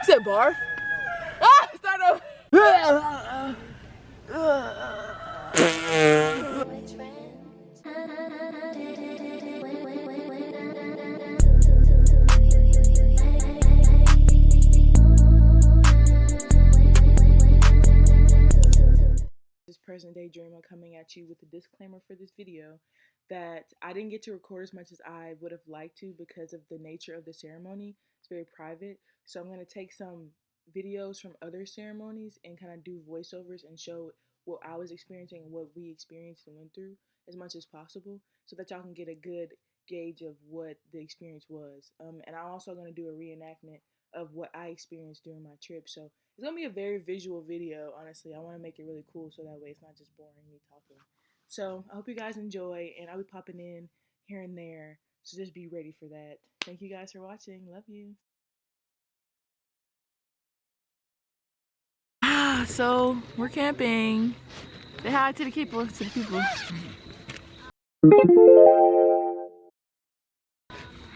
said barf? Ah, start over. This present day dreamer coming at you with a disclaimer for this video that I didn't get to record as much as I would have liked to because of the nature of the ceremony. It's very private, so I'm going to take some videos from other ceremonies and kind of do voiceovers and show what I was experiencing and what we experienced and went through as much as possible so that y'all can get a good gauge of what the experience was. And I'm also going to do a reenactment of what I experienced during my trip. So it's going to be a very visual video, honestly. I want to make it really cool so that way it's not just boring me talking. So I hope you guys enjoy, and I'll be popping in here and there. So just be ready for that. Thank you guys for watching. Love you. So we're camping. Say hi to the people.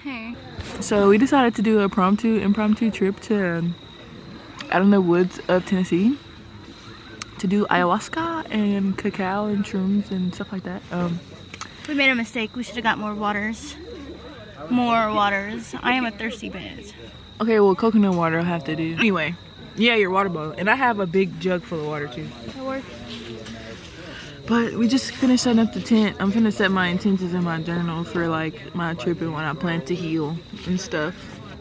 Hey. So we decided to do an impromptu trip to out in the woods of Tennessee to do ayahuasca and cacao and shrooms and stuff like that. We made a mistake. We should have got more waters. More waters. I am a thirsty bitch. Okay, well, coconut water I'll have to do. Anyway, yeah, your water bottle. And I have a big jug full of water too. That works. But we just finished setting up the tent. I'm finna set my intentions in my journal for like my trip and when I plan to heal and stuff.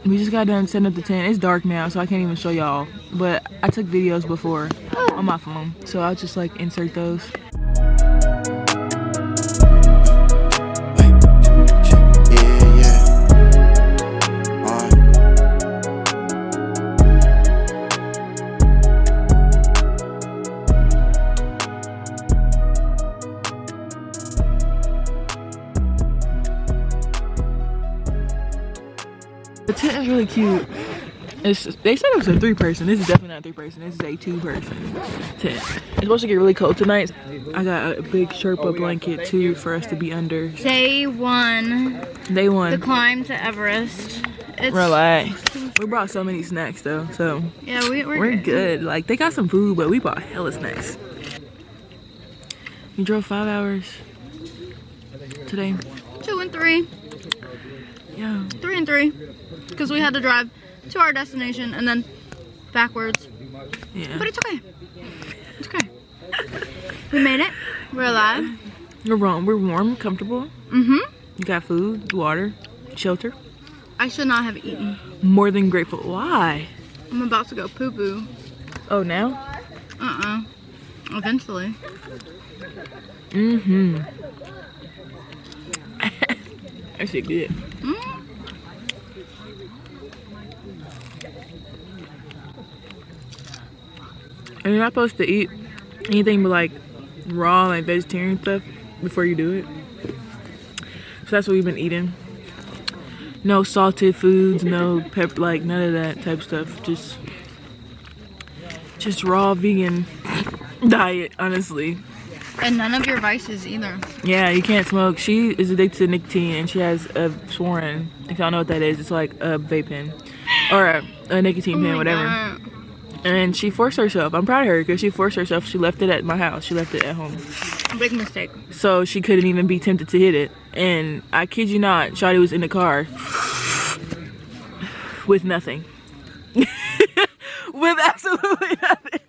We just got done setting up the tent. It's dark now, so I can't even show y'all. But I took videos before on my phone, so I'll just like insert those. The tent is really cute. They said it was a 3-person. This is definitely not a 3-person. This is a 2-person tent. It's supposed to get really cold tonight. I got a big Sherpa blanket too for us to be under. Day one. The climb to Everest. Relax. We brought so many snacks though, so yeah, we're good. Like they got some food, but we brought hella snacks. We drove 5 hours today. 2 and 3. Yeah. 3 and 3. Because we had to drive to our destination and then backwards. Yeah. But it's okay. It's okay. We made it. We're alive. We're warm, comfortable. Mm-hmm. You got food, water, shelter. I should not have eaten. More than grateful. Why? I'm about to go poo-poo. Oh, now? Eventually. Mm-hmm. That shit good. Mm. And you're not supposed to eat anything but like raw, like vegetarian stuff before you do it. So that's what we've been eating. No salted foods, no pep, like none of that type of stuff. Just raw vegan diet, honestly. And none of your vices either. Yeah, you can't smoke. She is addicted to nicotine and she has a Sworn. If y'all know what that is, it's like a vape pen or a nicotine pen, whatever. God. And she forced herself. I'm proud of her because she forced herself. She left it at my house. She left it at home. A big mistake. So she couldn't even be tempted to hit it. And I kid you not, Shawty was in the car with nothing. With absolutely nothing.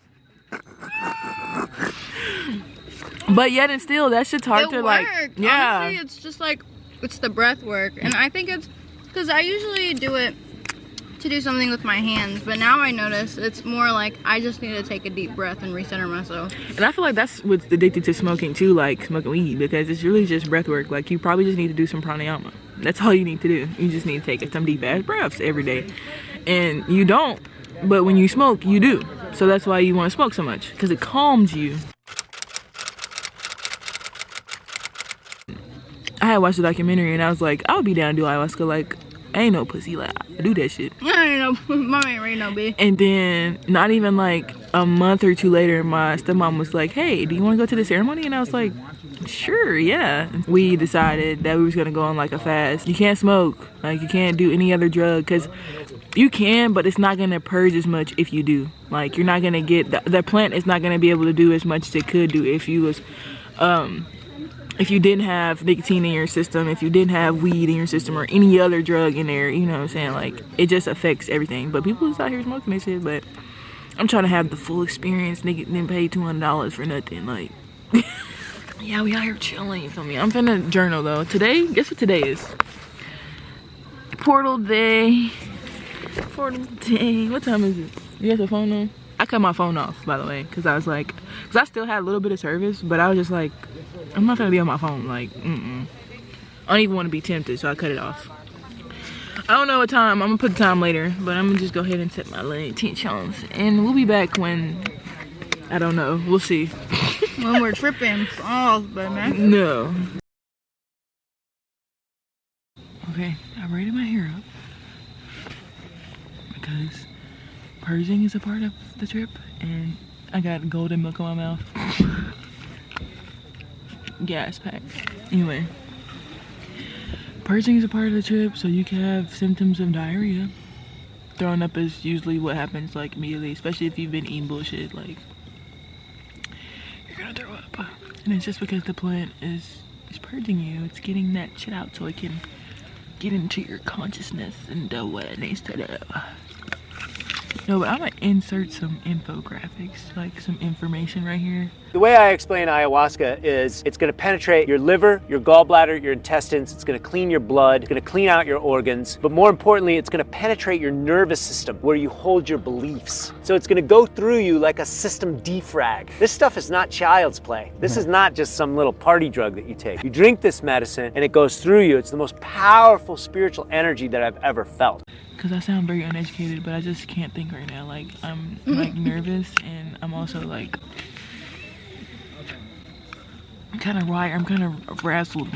But yet and still, that shit's hard to like. Yeah. Honestly, it's just like, it's the breath work. And I think it's, because I usually do it to do something with my hands, but now I notice it's more like I just need to take a deep breath and recenter myself. And I feel like that's what's addicted to smoking too, like smoking weed, because it's really just breath work. Like you probably just need to do some pranayama. That's all you need to do. You just need to take some deep ass breaths every day. And you don't, but when you smoke, you do. So that's why you want to smoke so much, because it calms you. I had watched the documentary and I was like, I would be down to do ayahuasca. Like, I ain't no pussy, like I do that shit. I ain't no, mom ain't ready no bitch. And then not even like a month or two later, my stepmom was like, hey, do you want to go to the ceremony? And I was like, sure, yeah. We decided that we was gonna go on like a fast. You can't smoke, like you can't do any other drug, because You can, but it's not gonna purge as much if you do. Like, you're not gonna get the plant is not gonna be able to do as much as it could do if you was if you didn't have nicotine in your system, if you didn't have weed in your system or any other drug in there, you know what I'm saying? Like, it just affects everything. But people is out here smoking this shit, but I'm trying to have the full experience. Nigga didn't pay $200 for nothing. Like, yeah, we out here chilling, you feel me? I'm finna journal though. Today, guess what today is? Portal day. Portal day. What time is it? You got the phone on? I cut my phone off, by the way, because I was like, because I still had a little bit of service, but I was just like, I'm not gonna be on my phone. Like, I don't even want to be tempted, so I cut it off. I don't know what time. I'm gonna put the time later, but I'm gonna just go ahead and set my intentions, and we'll be back when, I don't know. We'll see. When we're tripping balls, baby. No. Okay, I braided my hair up because purging is a part of the trip, and I got golden milk in my mouth. Gas pack. Anyway, purging is a part of the trip, so you can have symptoms of diarrhea. Throwing up is usually what happens, like, immediately, especially if you've been eating bullshit. Like, you're gonna throw up, and it's just because the plant is purging you. It's getting that shit out so it can get into your consciousness and do what it needs to do. No, but I'm gonna insert some infographics, like some information right here. The way I explain ayahuasca is it's going to penetrate your liver, your gallbladder, your intestines. It's going to clean your blood. It's going to clean out your organs. But more importantly, it's going to penetrate your nervous system where you hold your beliefs. So it's going to go through you like a system defrag. This stuff is not child's play. This is not just some little party drug that you take. You drink this medicine and it goes through you. It's the most powerful spiritual energy that I've ever felt. Because I sound very uneducated, but I just can't think right now. Like, I'm like nervous, and I'm also like, I'm kind of frazzled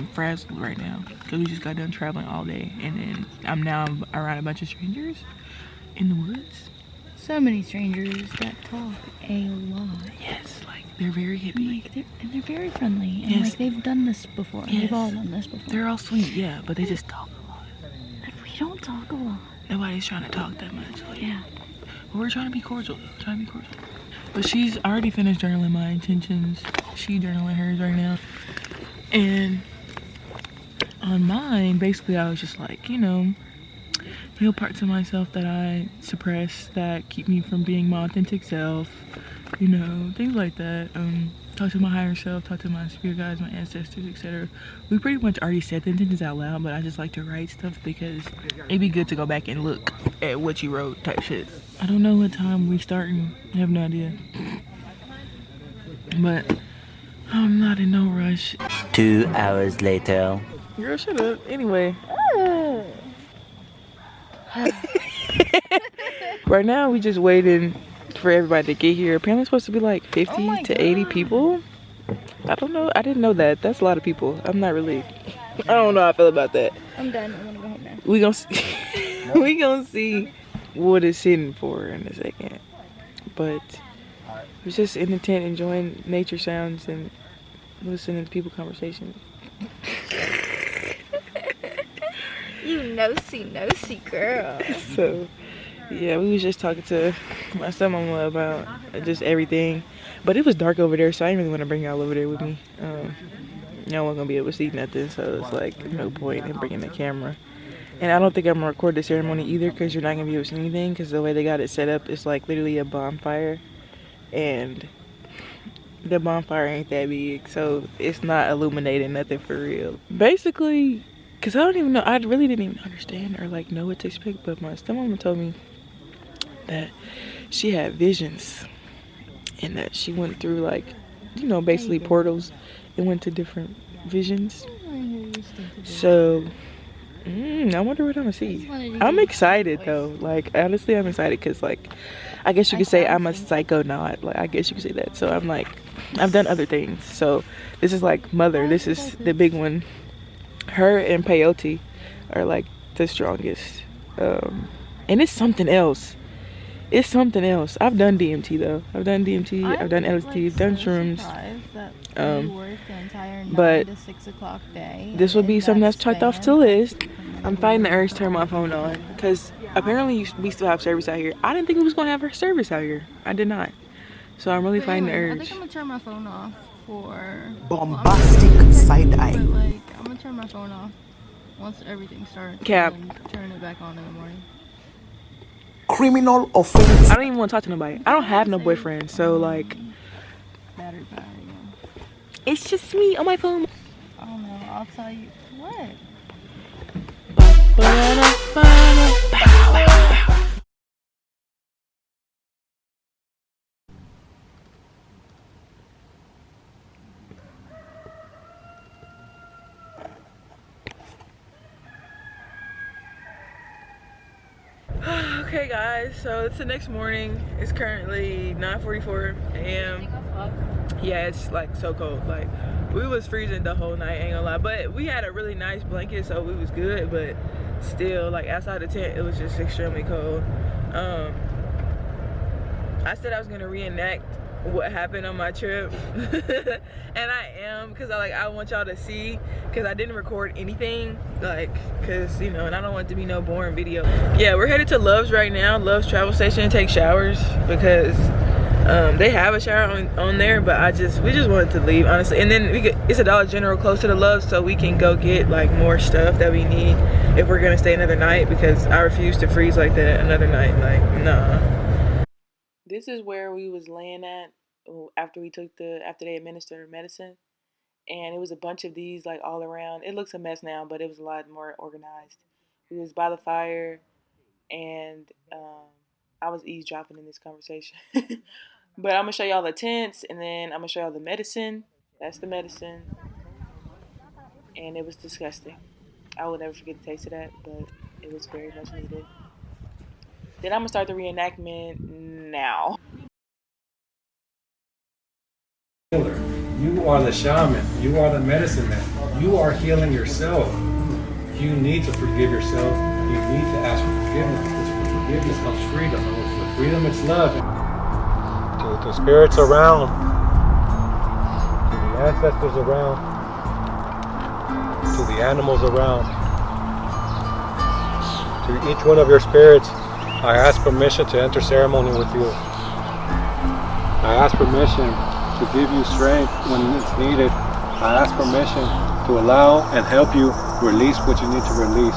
right now because we just got done traveling all day, and then I'm around a bunch of strangers in the woods. So many strangers that talk a lot. Yes, like, they're very hippie. And they're very friendly. And Yes. like, they've done this before. Yes. They've all done this before. They're all sweet, yeah, but they just talk a lot. And we don't talk a lot. Nobody's trying to talk that much. Like, Yeah. but we're trying to be cordial. But she's already finished journaling my intentions. She journaling hers right now. And on mine, basically I was just like, you know, heal parts of myself that I suppress that keep me from being my authentic self. You know, things like that. Talk to my higher self, talk to my spirit guides, my ancestors, etc. We pretty much already said the intentions out loud, but I just like to write stuff because it'd be good to go back and look at what you wrote type shit. I don't know what time we starting. I have no idea. But I'm not in no rush. 2 hours later. Girl, shut up. Anyway. Right now we just waiting for everybody to get here. Apparently it's supposed to be like 50 to 80 people. I don't know. I didn't know that. That's a lot of people. I'm not really, I don't know how I feel about that. I'm done. I want to go home now. We gonna see, we gonna see what it's hidden for in a second. But we're just in the tent enjoying nature sounds and listening to people conversations. You nosy girl. So yeah, we was just talking to my stepmama about just everything, but it was dark over there, so I didn't really want to bring y'all over there with me. Y'all wasn't gonna be able to see nothing, so it's like no point in bringing the camera. And I don't think I'm gonna record the ceremony either, because you're not gonna be able to see anything, because the way they got it set up is like literally a bonfire, and the bonfire ain't that big, so it's not illuminating nothing for real. Basically, because I don't even know, I really didn't even understand or like know what to expect, but my stepmama told me that she had visions and that she went through, like, you know, basically portals and went to different visions. So I wonder what I'm gonna see. I'm excited though. Like, honestly, I'm excited because, like, I guess you could say I'm a psychonaut. Like, I guess you could say that. So I'm like, I've done other things. So this is like mother. This is the big one. Her and peyote are like the strongest. And it's something else. It's something else. I've done DMT though. I've done DMT. I've done LSD. I've done shrooms. That you work the entire 9 But to 6 o'clock day. this will be something that's checked off the list. I'm fighting the urge to turn my phone on because apparently we still have service out here. I didn't think we was gonna have service out here. I did not. So I'm really fighting the urge. I think I'm gonna turn my phone off for bombastic side eye. But like, I'm gonna turn my phone off once everything starts. Cap. And then turn it back on in the morning. Criminal offense. I don't even want to talk to nobody. I don't have no boyfriend, so like, Battery power again. it's just me on my phone. I don't know. I'll tell you what. Okay guys, so it's the next morning. It's currently 9:44 a.m. Yeah, it's like so cold. Like we was freezing the whole night, ain't gonna lie. But we had a really nice blanket, so we was good. But still, like outside the tent, it was just extremely cold. I said I was gonna reenact what happened on my trip, and I am, because I want y'all to see, because I didn't record anything, like, because you know, and I don't want it to be no boring video. Yeah, we're headed to Love's right now, Love's travel station, to take showers, because they have a shower on there, but we just wanted to leave, honestly. And then it's a Dollar General close to the Love's, so we can go get like more stuff that we need if we're gonna stay another night, because I refuse to freeze like that another night. Like, nah. This is where we was laying at after they administered medicine, and it was a bunch of these like all around. It looks a mess now, but it was a lot more organized. We was by the fire, and I was eavesdropping in this conversation. But I'm gonna show y'all the tents, and then I'm gonna show y'all the medicine. That's the medicine, and it was disgusting. I will never forget the taste of that, but it was very much needed. Then I'm gonna start the reenactment now. You are the shaman. You are the medicine man. You are healing yourself. You need to forgive yourself. You need to ask for forgiveness. Because with forgiveness comes freedom. And with freedom, it's love. To the spirits around, to the ancestors around, to the animals around, to each one of your spirits, I ask permission to enter ceremony with you. I ask permission to give you strength when it's needed. I ask permission to allow and help you release what you need to release.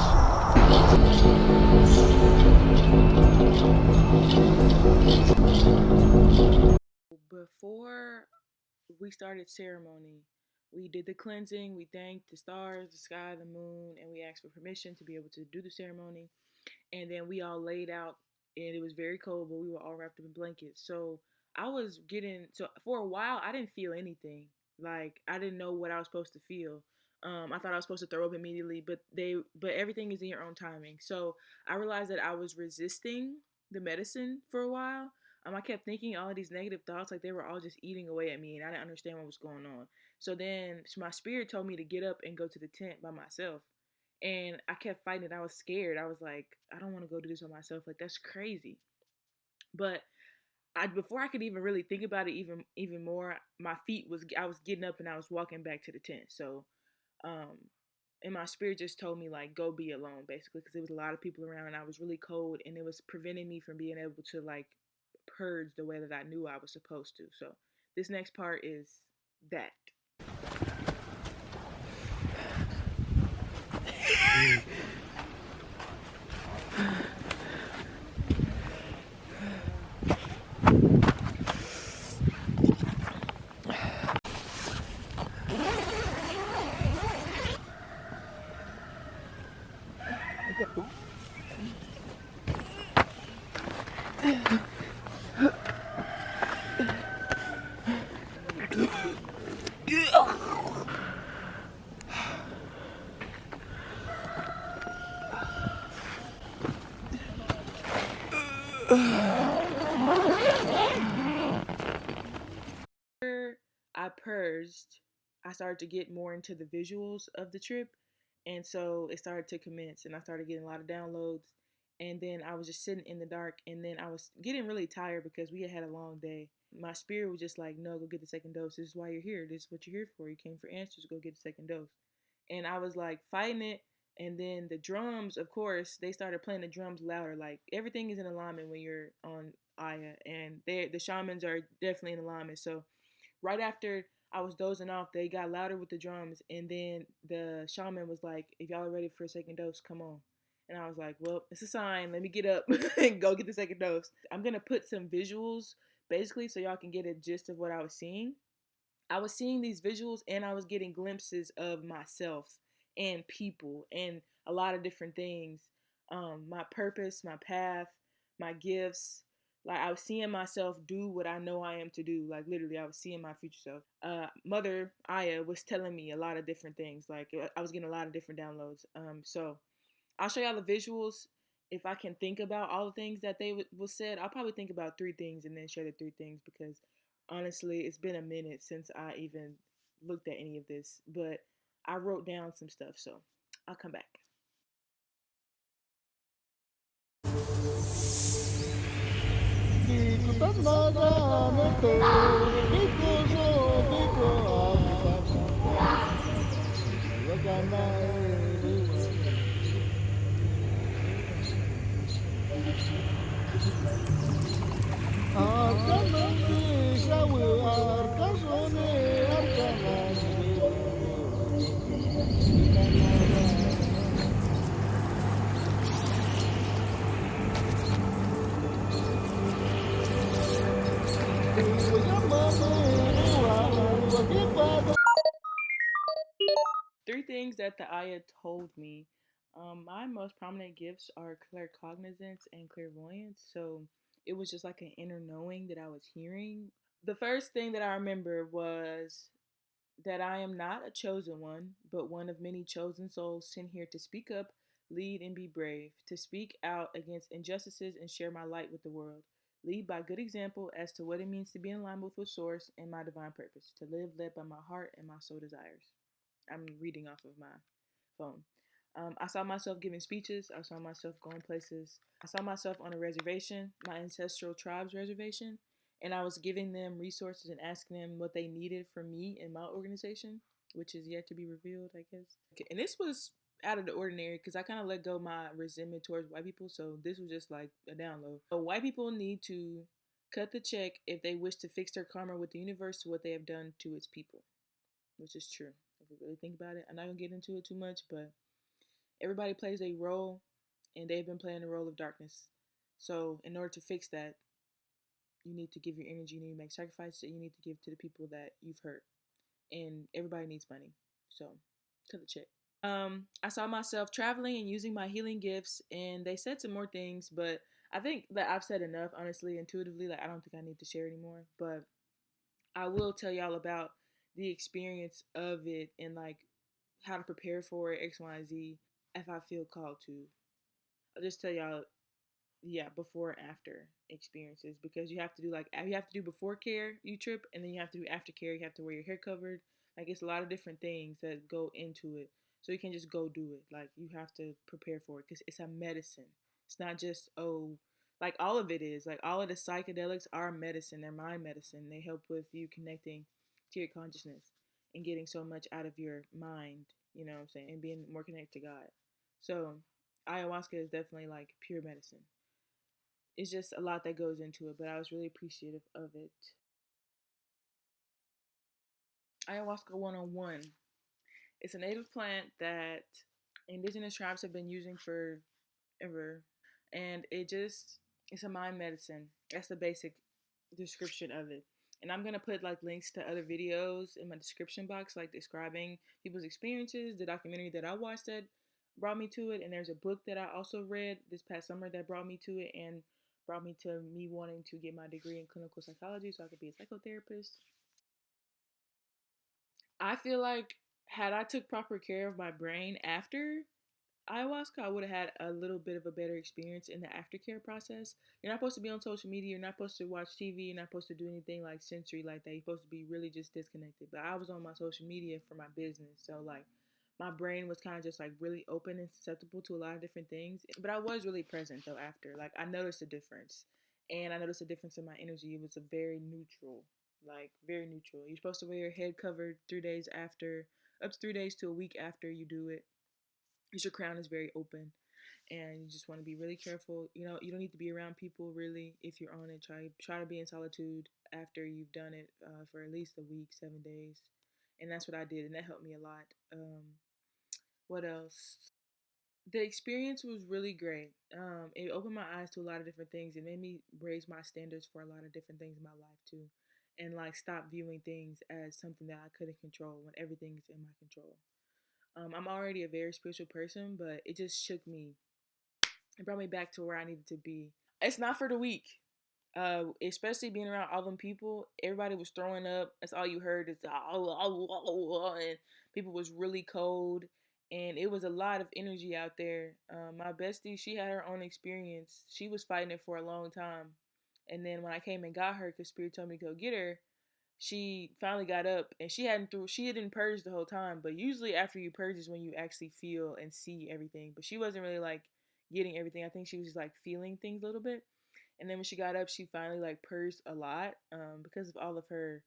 Before we started ceremony, we did the cleansing, we thanked the stars, the sky, the moon, and we asked for permission to be able to do the ceremony. And then we all laid out, and it was very cold, but we were all wrapped up in blankets. So for a while I didn't feel anything. Like I didn't know what I was supposed to feel. I thought I was supposed to throw up immediately, but everything is in your own timing. So I realized that I was resisting the medicine for a while. I kept thinking all of these negative thoughts, like they were all just eating away at me, and I didn't understand what was going on. So then my spirit told me to get up and go to the tent by myself. And I kept fighting it. I was scared. I was like, I don't want to go do this by myself. Like that's crazy. But before I could even really think about it even more, I was getting up and I was walking back to the tent. So um and my spirit just told me like go be alone, basically, because there was a lot of people around and I was really cold, and it was preventing me from being able to like purge the way that I knew I was supposed to. So this next part is that. I purged, I started to get more into the visuals of the trip, and so it started to commence, and I started getting a lot of downloads, And then I was just sitting in the dark, and then I was getting really tired because we had a long day. My spirit was just like, no, go get the second dose. This is why you're here. This is what you're here for. You came for answers. Go get the second dose. And I was like fighting it. And then the drums, of course, they started playing the drums louder. Like everything is in alignment when you're on Aya, and the shamans are definitely in alignment. So right after I was dozing off, they got louder with the drums, and then the shaman was like, "If y'all are ready for a second dose, come on." And I was like, "Well, it's a sign. Let me get up and go get the second dose." I'm gonna put some visuals basically so y'all can get a gist of what I was seeing. I was seeing these visuals, and I was getting glimpses of myself and people and a lot of different things. My purpose, my path, my gifts. Like I was seeing myself do what I know I am to do. Like literally, I was seeing my future self. Mother Aya was telling me a lot of different things. Like I was getting a lot of different downloads. So I'll show y'all the visuals. If I can think about all the things that they was said, I'll probably think about three things and then share the three things because honestly, it's been a minute since I even looked at any of this. But I wrote down some stuff, so I'll come back. Three things that the Aya told me. My most prominent gifts are claircognizance and clairvoyance. So it was just like an inner knowing that I was hearing. The first thing that I remember was that I am not a chosen one, but one of many chosen souls sent here to speak up, lead, and be brave, to speak out against injustices and share my light with the world. Lead by good example as to what it means to be in alignment with Source and my divine purpose, to live led by my heart and my soul desires. I'm reading off of my phone. I saw myself giving speeches. I saw myself going places. I saw myself on a reservation, my ancestral tribe's reservation, and I was giving them resources and asking them what they needed from me and my organization, which is yet to be revealed, I guess. And this was out of the ordinary because I kind of let go my resentment towards white people, so this was just like a download. So white people need to cut the check if they wish to fix their karma with the universe to what they have done to its people, which is true. If you really think about it, I'm not gonna get into it too much, but everybody plays a role, and they've been playing the role of darkness. So, in order to fix that, you need to give your energy, you need to make sacrifices that you need to give to the people that you've hurt. And everybody needs money. So, cut the check. I saw myself traveling and using my healing gifts, and they said some more things, but I think that I've said enough, honestly, intuitively. Like, I don't think I need to share anymore, but I will tell y'all about the experience of it and like how to prepare for it, X, Y, and Z, if I feel called to. I'll just tell y'all, yeah, before and after experiences because you have to do like you have to do before care you trip, and then you have to do after care. You have to wear your hair covered. Like it's a lot of different things that go into it. So you can just go do it. Like you have to prepare for it because it's a medicine. It's not just like all of it is like all of the psychedelics are medicine. They're mind medicine. They help with you connecting to your consciousness and getting so much out of your mind. You know what I'm saying, and being more connected to God. So ayahuasca is definitely like pure medicine. It's just a lot that goes into it, but I was really appreciative of it. Ayahuasca 101. It's a native plant that indigenous tribes have been using forever. And it's a mind medicine. That's the basic description of it. And I'm going to put like links to other videos in my description box, like describing people's experiences, the documentary that I watched that brought me to it. And there's a book that I also read this past summer that brought me to it and brought me to me wanting to get my degree in clinical psychology so I could be a psychotherapist. I feel like had I took proper care of my brain after ayahuasca, I would have had a little bit of a better experience in the aftercare process. You're not supposed to be on social media. You're not supposed to watch TV. You're not supposed to do anything like sensory like that. You're supposed to be really just disconnected. But I was on my social media for my business. So, like, my brain was kind of just like really open and susceptible to a lot of different things. But I was really present though after. Like I noticed a difference. And I noticed a difference in my energy. It was a very neutral, like very neutral. You're supposed to wear your head covered 3 days after, up to 3 days to a week after you do it. Because your crown is very open. And you just want to be really careful. You know, you don't need to be around people really if you're on it. Try to be in solitude after you've done it for at least a week, 7 days. And that's what I did, and that helped me a lot. What else? The experience was really great. It opened my eyes to a lot of different things. It made me raise my standards for a lot of different things in my life too, and like stop viewing things as something that I couldn't control when everything is in my control. I'm already a very spiritual person, but it just shook me. It brought me back to where I needed to be. It's not for the weak. Especially being around all them people, everybody was throwing up. That's all you heard is and people was really cold, and it was a lot of energy out there. My bestie, she had her own experience. She was fighting it for a long time, and then when I came and got her, because Spirit told me to go get her, she finally got up, and she hadn't purged the whole time. But usually after you purge is when you actually feel and see everything. But she wasn't really like getting everything. I think she was just like feeling things a little bit. And then when she got up, she finally like purged a lot because of all of her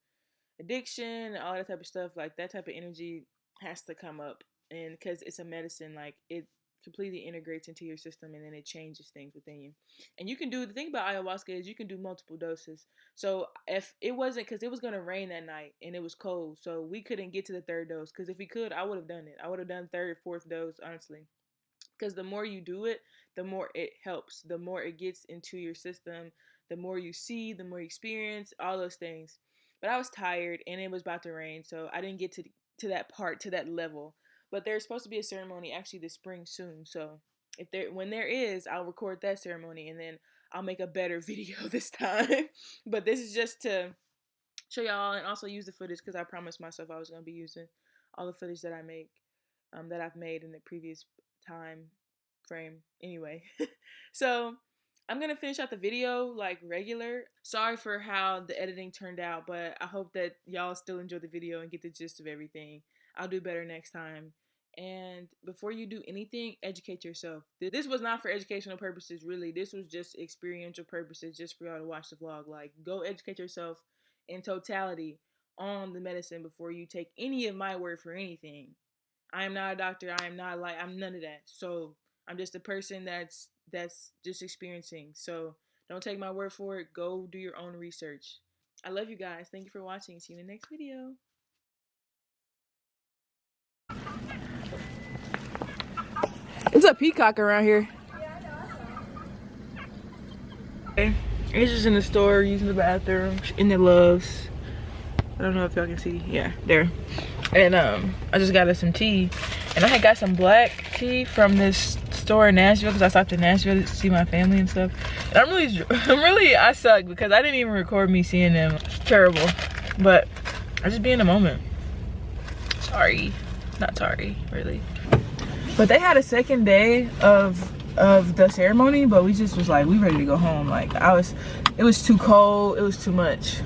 addiction and all that type of stuff. Like that type of energy has to come up, and because it's a medicine, like it completely integrates into your system, and then it changes things within you. And you can do the thing about ayahuasca is you can do multiple doses. So if it wasn't, because it was gonna rain that night and it was cold, so we couldn't get to the third dose. Because if we could, I would have done it. I would have done third, fourth dose, honestly, because the more you do it, the more it helps, the more it gets into your system, the more you see, the more you experience, all those things. But I was tired and it was about to rain, so I didn't get to that part, to that level. But there's supposed to be a ceremony actually this spring soon, so when there is, I'll record that ceremony, and then I'll make a better video this time. But this is just to show y'all and also use the footage, because I promised myself I was going to be using all the footage that I've made in the previous time frame. Anyway, so I'm gonna finish out the video like regular. Sorry for how the editing turned out, but I hope that y'all still enjoy the video and get the gist of everything. I'll do better next time. And before you do anything, educate yourself. This was not for educational purposes, really. This was just experiential purposes, just for y'all to watch the vlog. Like, go educate yourself in totality on the medicine before you take any of my word for anything. I am not a doctor. I'm none of that. So I'm just a person that's just experiencing. So don't take my word for it. Go do your own research. I love you guys. Thank you for watching. See you in the next video. It's a peacock around here. Okay. It's just in the store, using the bathroom, in the Loves. I don't know if y'all can see. Yeah, there. And I just got us some tea, and I had got some black tea from this store in Nashville, because I stopped in Nashville to see my family and stuff. And I suck because I didn't even record me seeing them. It's terrible, but I just be in the moment. Sorry, not sorry, really. But they had a second day of the ceremony, but we just was like, we ready to go home. Like it was too cold, it was too much.